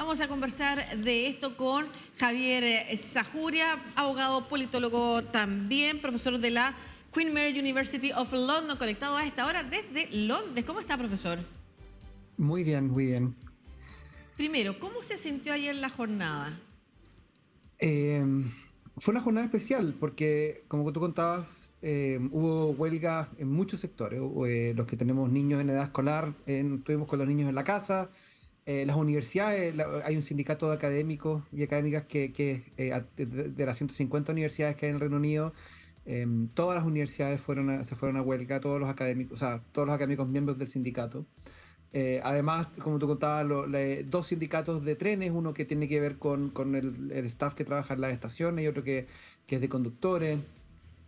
Vamos a conversar de esto con Javier Zajuria, abogado politólogo también, profesor de la Queen Mary University of London, conectado a esta hora desde Londres. ¿Cómo está, profesor? Muy bien, muy bien. Primero, ¿cómo se sintió ayer la jornada? Eh, Fue una jornada especial porque, como tú contabas, hubo huelgas en muchos sectores. Los que tenemos niños en edad escolar, estuvimos con los niños en la casa. Las universidades, hay un sindicato de académicos y académicas de las 150 universidades que hay en el Reino Unido. Todas las universidades se fueron a huelga, todos los académicos, o sea, todos los académicos miembros del sindicato. Además, como tú contabas, dos sindicatos de trenes, uno que tiene que ver con el staff que trabaja en las estaciones y otro que es de conductores.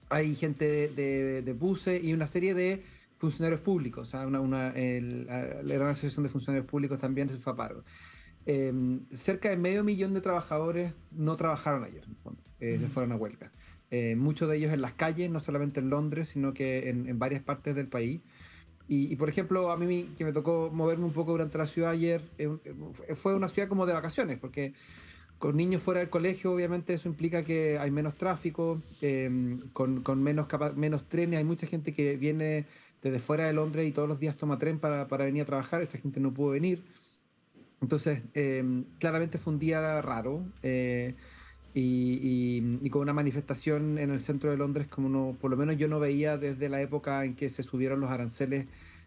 Hay gente de buses y una serie de funcionarios públicos. O sea, la Gran Asociación de Funcionarios Públicos también se fue a paro. Cerca de 500.000 de trabajadores no trabajaron ayer, en el fondo. Se fueron a huelga. Muchos de ellos en las calles, no solamente en Londres, sino que en varias partes del país. Por ejemplo, a mí que me tocó moverme un poco durante la ciudad ayer, fue una ciudad como de vacaciones, porque con niños fuera del colegio, obviamente eso implica que hay menos tráfico, con menos trenes. Hay mucha gente que viene desde fuera de Londres y todos los días toma tren para venir a trabajar. Esa gente no pudo venir. Entonces, claramente fue un día raro. Y con una manifestación en el centro de Londres como no, por lo menos yo no veía desde la época en que se subieron los aranceles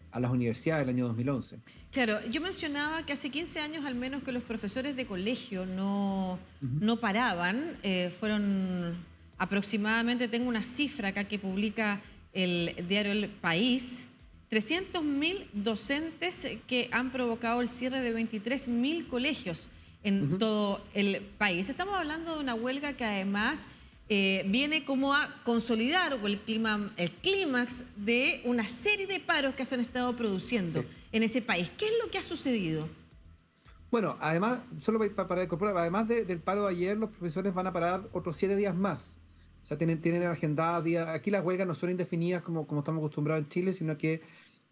a las universidades, el año 2011. Claro, yo mencionaba que hace 15 años al menos que los profesores de colegio no Ujú. paraban. Fueron aproximadamente, tengo una cifra acá que publica el diario El País, 300.000 docentes que han provocado el cierre de 23.000 colegios en Ujú. todo el país. Estamos hablando de una huelga que además viene como a consolidar el clímax de una serie de paros que se han estado produciendo Sí. en ese país. ¿Qué es lo que ha sucedido? Bueno, además, solo para incorporar, además del paro de ayer, los profesores van a parar otros 7 días más. O sea, tienen agendadas días. Aquí las huelgas no son indefinidas como estamos acostumbrados en Chile, sino que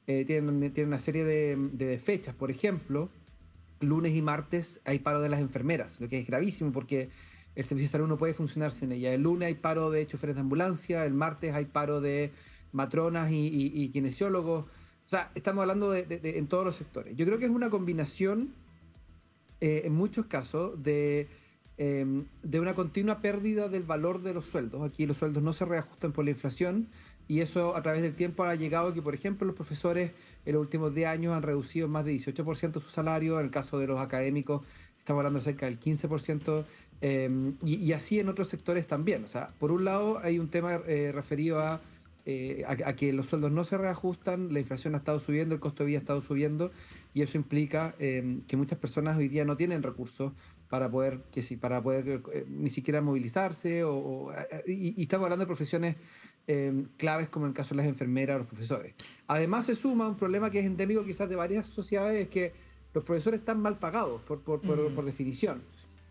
tienen una serie de fechas. Por ejemplo, lunes y martes hay paro de las enfermeras, lo que es gravísimo porque el servicio de salud no puede funcionar sin ella. El lunes hay paro de choferes de ambulancia, el martes hay paro de matronas y kinesiólogos. O sea, estamos hablando en todos los sectores. Yo creo que es una combinación, en muchos casos, de una continua pérdida del valor de los sueldos. Aquí los sueldos no se reajustan por la inflación y eso a través del tiempo ha llegado a que, por ejemplo, los profesores en los últimos 10 años han reducido más de 18% su salario. En el caso de los académicos estamos hablando de cerca del 15%, y así en otros sectores también. O sea, por un lado hay un tema referido a que los sueldos no se reajustan, la inflación ha estado subiendo, el costo de vida ha estado subiendo y eso implica que muchas personas hoy día no tienen recursos para poder ni siquiera movilizarse y estamos hablando de profesiones claves como en el caso de las enfermeras o los profesores. Además se suma un problema que es endémico quizás de varias sociedades, es que los profesores están mal pagados por definición.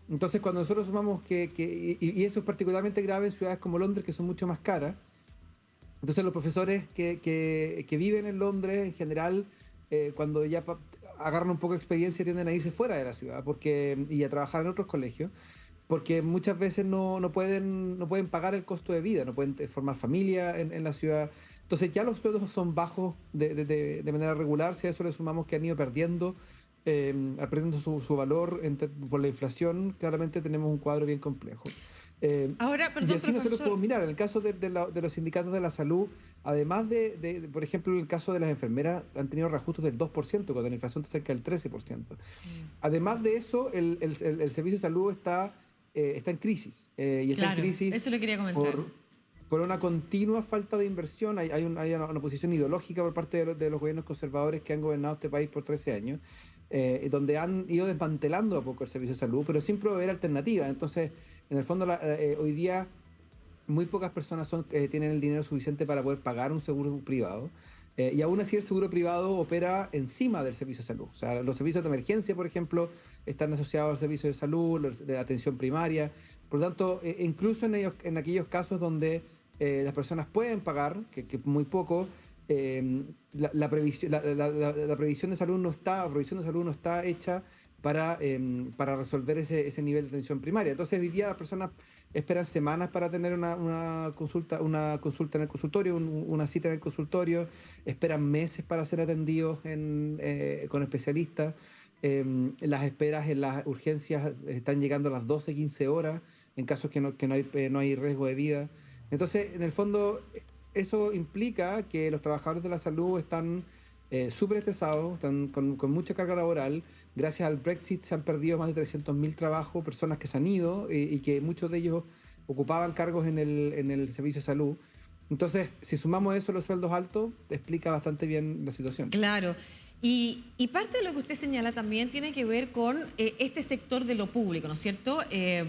Entonces cuando nosotros sumamos y eso es particularmente grave en ciudades como Londres, que son mucho más caras. Entonces los profesores que viven en Londres en general, cuando ya agarran un poco de experiencia, tienden a irse fuera de la ciudad y a trabajar en otros colegios, porque muchas veces no pueden pagar el costo de vida, no pueden formar familia en la ciudad. Entonces ya los sueldos son bajos de manera regular. Si a eso le sumamos que han ido perdiendo su valor por la inflación, claramente tenemos un cuadro bien complejo. Ahora, Y perdón, así nosotros profesor. podemos mirar, en el caso de los sindicatos de la salud, además por ejemplo, en el caso de las enfermeras, han tenido reajustes del 2%, cuando la inflación está cerca del 13%. Además de eso, el servicio de salud está en crisis, y está en Claro, crisis eso le quería comentar. por una continua falta de inversión. Hay una posición ideológica por parte de los gobiernos conservadores que han gobernado este país por 13 años, donde han ido desmantelando a poco el servicio de salud, pero sin proveer alternativas. Entonces, en el fondo, hoy día muy pocas personas tienen el dinero suficiente para poder pagar un seguro privado. Y aún así el seguro privado opera encima del servicio de salud. O sea, los servicios de emergencia, por ejemplo, están asociados al servicio de salud, de atención primaria. Por lo tanto, incluso en aquellos casos donde las personas pueden pagar, que muy poco, la previsión de salud no está hecha para resolver ese nivel de atención primaria. Entonces, hoy día las personas esperan semanas para tener una consulta en el consultorio, una cita en el consultorio, esperan meses para ser atendidos con especialistas. Las esperas en las urgencias están llegando a las 12, 15 horas en casos que no hay riesgo de vida. Entonces, en el fondo, eso implica que los trabajadores de la salud están súper estresados, están con mucha carga laboral. Gracias al Brexit se han perdido más de 300.000 trabajos, personas que se han ido y que muchos de ellos ocupaban cargos en el servicio de salud. Entonces, si sumamos eso a los sueldos altos, explica bastante bien la situación. Claro. Y parte de lo que usted señala también tiene que ver con este sector de lo público, ¿no es cierto?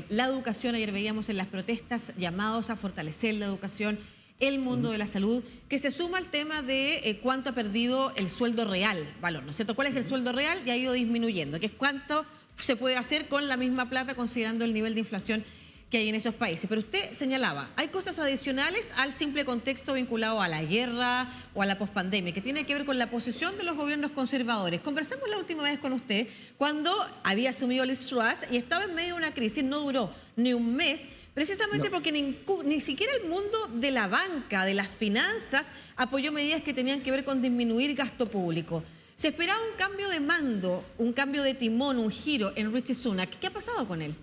La educación, ayer veíamos en las protestas llamados a fortalecer la educación, el mundo de la salud, que se suma al tema de cuánto ha perdido el sueldo real, valor, ¿no es cierto? ¿Cuál es el sueldo real? Y ha ido disminuyendo, que es cuánto se puede hacer con la misma plata considerando el nivel de inflación que hay en esos países. Pero usted señalaba, hay cosas adicionales al simple contexto vinculado a la guerra o a la pospandemia, que tiene que ver con la posición de los gobiernos conservadores. Conversamos la última vez con usted cuando había asumido Liz Truss y estaba en medio de una crisis, no duró ni un mes, precisamente porque ni siquiera el mundo de la banca, de las finanzas, apoyó medidas que tenían que ver con disminuir gasto público. Se esperaba un cambio de mando, un cambio de timón, un giro en Rishi Sunak. ¿Qué ha pasado con él?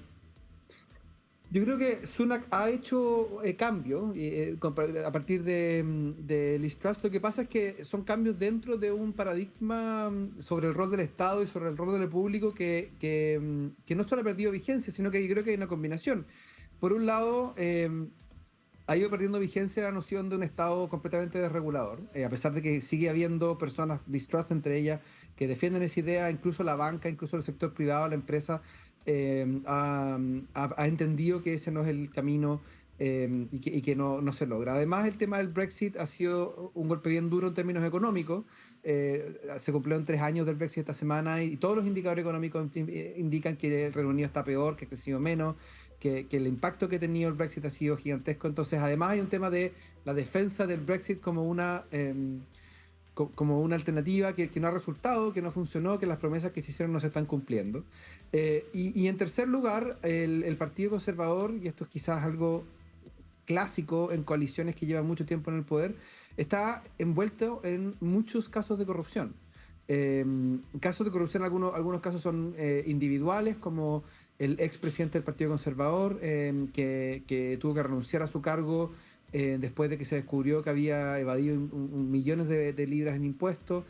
Yo creo que Sunak ha hecho cambios a partir de Liz Truss. Lo que pasa es que son cambios dentro de un paradigma sobre el rol del Estado y sobre el rol del público que no solo ha perdido vigencia, sino que yo creo que hay una combinación. Por un lado, ha ido perdiendo vigencia la noción de un Estado completamente desregulador, a pesar de que sigue habiendo personas, Liz Truss entre ellas, que defienden esa idea, incluso la banca, incluso el sector privado, la empresa, ha entendido que ese no es el camino y que no se logra. Además, el tema del Brexit ha sido un golpe bien duro en términos económicos. Se cumplieron 3 años del Brexit esta semana y todos los indicadores económicos indican que el Reino Unido está peor, que ha crecido menos, que el impacto que ha tenido el Brexit ha sido gigantesco. Entonces, además hay un tema de la defensa del Brexit como una alternativa que no ha resultado, que no funcionó, que las promesas que se hicieron no se están cumpliendo. Y en tercer lugar, el Partido Conservador, y esto es quizás algo clásico en coaliciones que llevan mucho tiempo en el poder, está envuelto en muchos casos de corrupción. Casos de corrupción, algunos casos son individuales, como el expresidente del Partido Conservador, que tuvo que renunciar a su cargo después de que se descubrió que había evadido millones de libras en impuestos.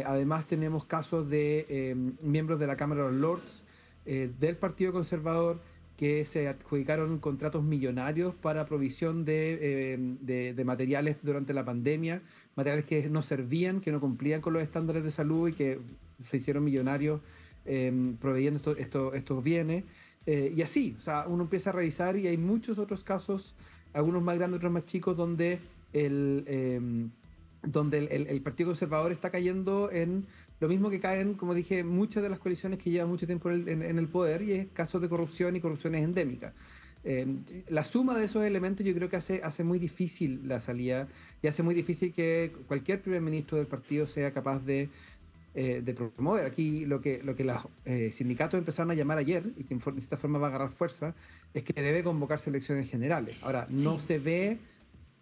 Además tenemos casos de miembros de la Cámara de los Lords del Partido Conservador que se adjudicaron contratos millonarios para provisión de materiales durante la pandemia, materiales que no servían, que no cumplían con los estándares de salud y que se hicieron millonarios proveyendo estos bienes. Y así, o sea, uno empieza a revisar y hay muchos otros casos, algunos más grandes, otros más chicos, donde el Partido Conservador está cayendo en lo mismo que caen, como dije, muchas de las coaliciones que llevan mucho tiempo en el poder, y es casos de corrupción y corrupciones endémicas. La suma de esos elementos yo creo que hace muy difícil la salida y hace muy difícil que cualquier primer ministro del partido sea capaz de promover. Aquí lo que los sindicatos empezaron a llamar ayer, y que de esta forma va a agarrar fuerza, es que debe convocarse elecciones generales. Ahora, no se ve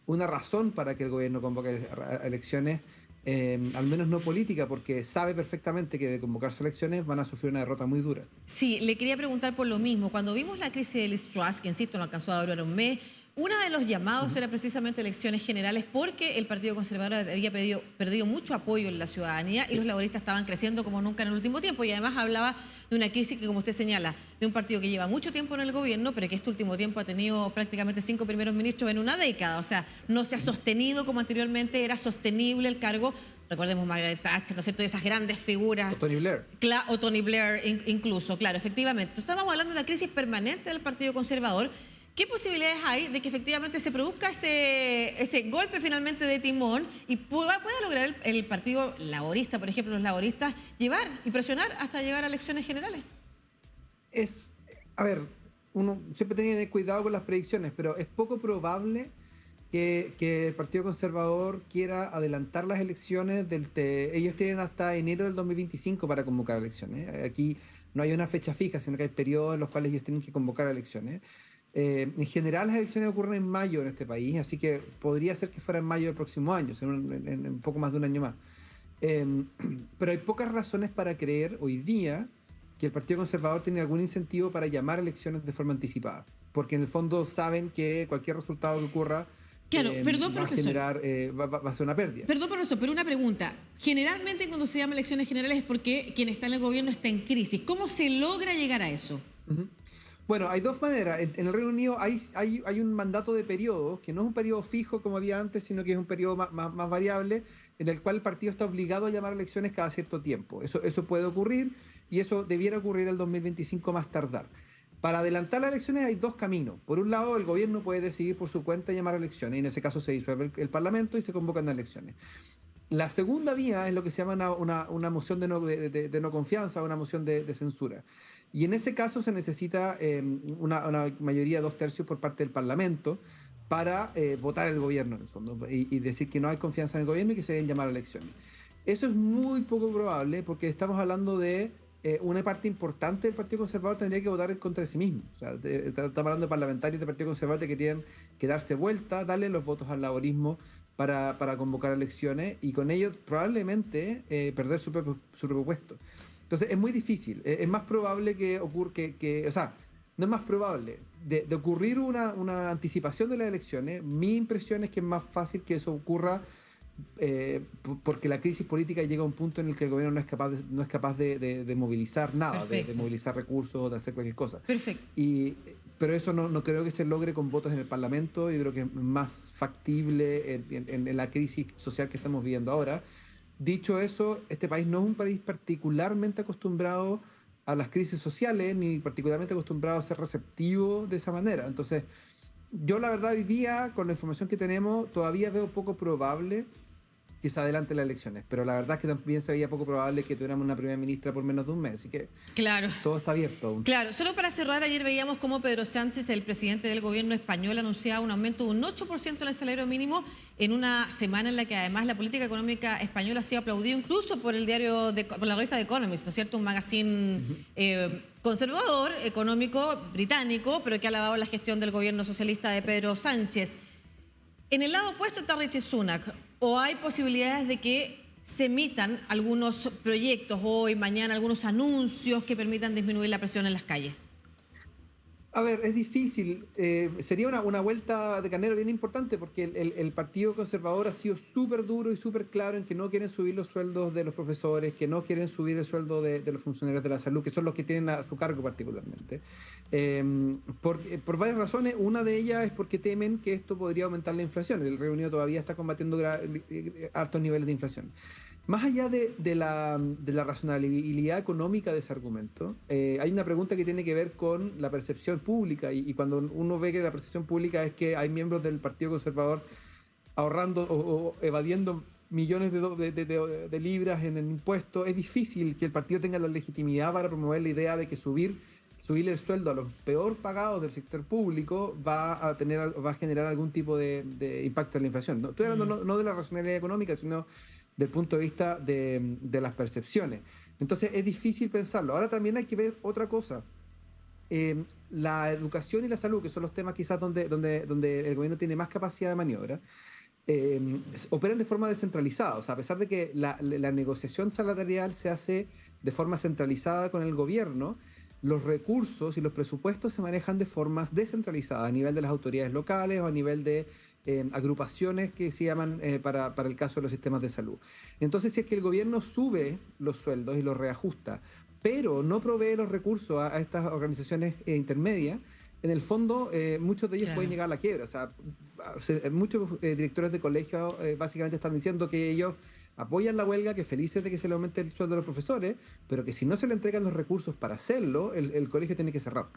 una razón para que el gobierno convoque elecciones, al menos no política, porque sabe perfectamente que de convocarse elecciones van a sufrir una derrota muy dura. Sí, le quería preguntar por lo mismo. Cuando vimos la crisis de Liz Truss, que insisto, no alcanzó a durar un mes, uno de los llamados era precisamente elecciones generales, porque el Partido Conservador había perdido mucho apoyo en la ciudadanía y los laboristas estaban creciendo como nunca en el último tiempo. Y además hablaba de una crisis que, como usted señala, de un partido que lleva mucho tiempo en el gobierno, pero que este último tiempo ha tenido prácticamente 5 primeros ministros en una década. O sea, no se ha sostenido como anteriormente era sostenible el cargo. Recordemos Margaret Thatcher, ¿no es cierto?, de esas grandes figuras. O Tony Blair. O Tony Blair incluso, claro, efectivamente. Entonces, estábamos hablando de una crisis permanente del Partido Conservador. ¿Qué posibilidades hay de que efectivamente se produzca ese golpe finalmente de timón y pueda lograr el Partido Laborista, por ejemplo, los laboristas, llevar y presionar hasta llegar a elecciones generales? A ver, uno siempre tiene que tener cuidado con las predicciones, pero es poco probable que el Partido Conservador quiera adelantar las elecciones ellos tienen hasta enero del 2025 para convocar elecciones. Aquí no hay una fecha fija, sino que hay periodos en los cuales ellos tienen que convocar elecciones. En general las elecciones ocurren en mayo en este país, así que podría ser que fuera en mayo del próximo año, en un poco más de un año más. Pero hay pocas razones para creer hoy día que el Partido Conservador tiene algún incentivo para llamar elecciones de forma anticipada, porque en el fondo saben que cualquier resultado que ocurra Claro, perdón, va a profesor. generar, va a ser una pérdida. Perdón, profesor, pero una pregunta. Generalmente cuando se llama elecciones generales es porque quien está en el gobierno está en crisis. ¿Cómo se logra llegar a eso? Uh-huh. Bueno, hay dos maneras. En el Reino Unido hay un mandato de periodo, que no es un periodo fijo como había antes, sino que es un periodo más variable, en el cual el partido está obligado a llamar elecciones cada cierto tiempo. Eso puede ocurrir y eso debiera ocurrir el 2025 más tardar. Para adelantar las elecciones hay dos caminos. Por un lado, el gobierno puede decidir por su cuenta llamar elecciones, y en ese caso se disuelve el Parlamento y se convocan las elecciones. La segunda vía es lo que se llama una moción de no confianza, una moción de censura. Y en ese caso se necesita una mayoría de 2/3 por parte del Parlamento para votar el gobierno, en el fondo, y decir que no hay confianza en el gobierno y que se deben llamar elecciones. Eso es muy poco probable porque estamos hablando de una parte importante del Partido Conservador tendría que votar en contra de sí mismo. O sea, estamos hablando de parlamentarios del Partido Conservador que querían que darse vuelta, darle los votos al laborismo para convocar elecciones y con ello probablemente perder su propio puesto. Entonces es muy difícil. Es más probable que ocurra, o sea, no es más probable. De ocurrir una anticipación de las elecciones, mi impresión es que es más fácil que eso ocurra porque la crisis política llega a un punto en el que el gobierno no es capaz de movilizar nada, de movilizar recursos, de hacer cualquier cosa. Perfecto. Pero eso no creo que se logre con votos en el Parlamento. Yo creo que es más factible en la crisis social que estamos viviendo ahora. Dicho eso, este país no es un país particularmente acostumbrado a las crisis sociales, ni particularmente acostumbrado a ser receptivo de esa manera. Entonces, yo la verdad hoy día, con la información que tenemos, todavía veo poco probable que se adelante las elecciones, pero la verdad es que también se veía poco probable que tuviéramos una primera ministra por menos de un mes, así que claro, todo está abierto aún. Claro, solo para cerrar, ayer veíamos cómo Pedro Sánchez, el presidente del gobierno español, anunciaba un aumento de un 8% en el salario mínimo en una semana en la que además la política económica española ha sido aplaudida incluso por el diario, por la revista The Economist, ¿no es cierto? Un magazine conservador, económico, británico, pero que ha alabado la gestión del gobierno socialista de Pedro Sánchez. En el lado opuesto está Rishi Sunak. ¿O hay posibilidades de que se emitan algunos proyectos hoy, mañana, algunos anuncios que permitan disminuir la presión en las calles? A ver, es difícil. Sería una vuelta de carnero bien importante porque el Partido Conservador ha sido súper duro y súper claro en que no quieren subir los sueldos de los profesores, que no quieren subir el sueldo de los funcionarios de la salud, que son los que tienen a su cargo particularmente. Por varias razones. Una de ellas es porque temen que esto podría aumentar la inflación. El Reino Unido todavía está combatiendo altos niveles de inflación. Más allá de la razonabilidad económica de ese argumento, hay una pregunta que tiene que ver con la percepción pública y cuando uno ve que la percepción pública es que hay miembros del Partido Conservador ahorrando o evadiendo millones de libras en el impuesto, es difícil que el partido tenga la legitimidad para promover la idea de que subirle el sueldo a los peor pagados del sector público va a generar algún tipo de impacto en la inflación. No, estoy hablando no de la racionalidad económica, sino del punto de vista de las percepciones. Entonces es difícil pensarlo. Ahora también hay que ver otra cosa. La educación y la salud, que son los temas quizás donde el gobierno tiene más capacidad de maniobra, operan de forma descentralizada. O sea, a pesar de que la negociación salarial se hace de forma centralizada con el gobierno, los recursos y los presupuestos se manejan de formas descentralizadas a nivel de las autoridades locales o a nivel de agrupaciones que se llaman para el caso de los sistemas de salud. Entonces, si es que el gobierno sube los sueldos y los reajusta, pero no provee los recursos a estas organizaciones intermedias, en el fondo muchos de ellos pueden llegar a la quiebra. O sea, muchos directores de colegio básicamente están diciendo que ellos apoyan la huelga, que felices de que se le aumente el sueldo a los profesores, pero que si no se le entregan los recursos para hacerlo, el colegio tiene que cerrar.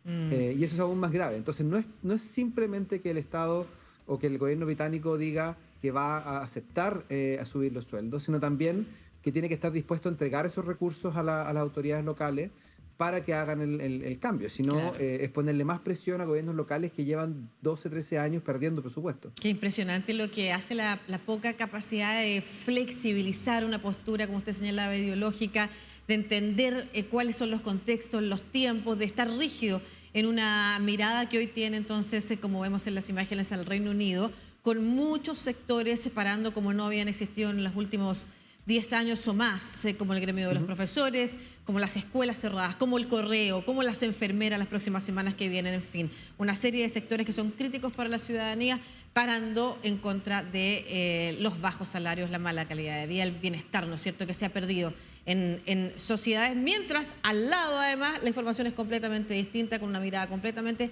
Y eso es aún más grave. Entonces no es simplemente que el Estado o que el gobierno británico diga que va a aceptar a subir los sueldos, sino también que tiene que estar dispuesto a entregar esos recursos a las autoridades locales para que hagan el cambio, sino Claro. es ponerle más presión a gobiernos locales que llevan 12, 13 años perdiendo presupuesto. Qué impresionante lo que hace la poca capacidad de flexibilizar una postura, como usted señalaba, ideológica, de entender cuáles son los contextos, los tiempos, de estar rígido en una mirada que hoy tiene entonces, como vemos en las imágenes, al Reino Unido, con muchos sectores separando como no habían existido en los últimos 10 años o más, como el gremio de los profesores, como las escuelas cerradas, como el correo, como las enfermeras las próximas semanas que vienen, en fin, una serie de sectores que son críticos para la ciudadanía, parando en contra de los bajos salarios, la mala calidad de vida, el bienestar, ¿no es cierto?, que se ha perdido en sociedades, mientras al lado además la información es completamente distinta, con una mirada completamente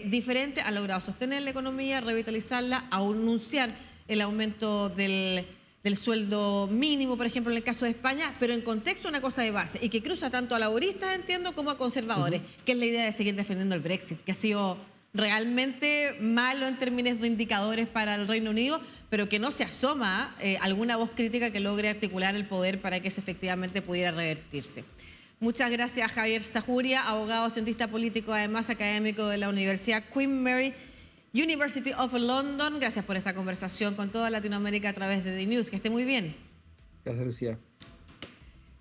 diferente, ha logrado sostener la economía, revitalizarla, anunciar el aumento del sueldo mínimo, por ejemplo, en el caso de España, pero en contexto una cosa de base y que cruza tanto a laboristas, entiendo, como a conservadores, que es la idea de seguir defendiendo el Brexit, que ha sido realmente malo en términos de indicadores para el Reino Unido, pero que no se asoma alguna voz crítica que logre articular el poder para que eso efectivamente pudiera revertirse. Muchas gracias, Javier Zajuria, abogado, cientista político, además académico de la Universidad Queen Mary University of London. Gracias por esta conversación con toda Latinoamérica a través de The News. Que esté muy bien. Gracias, Lucía.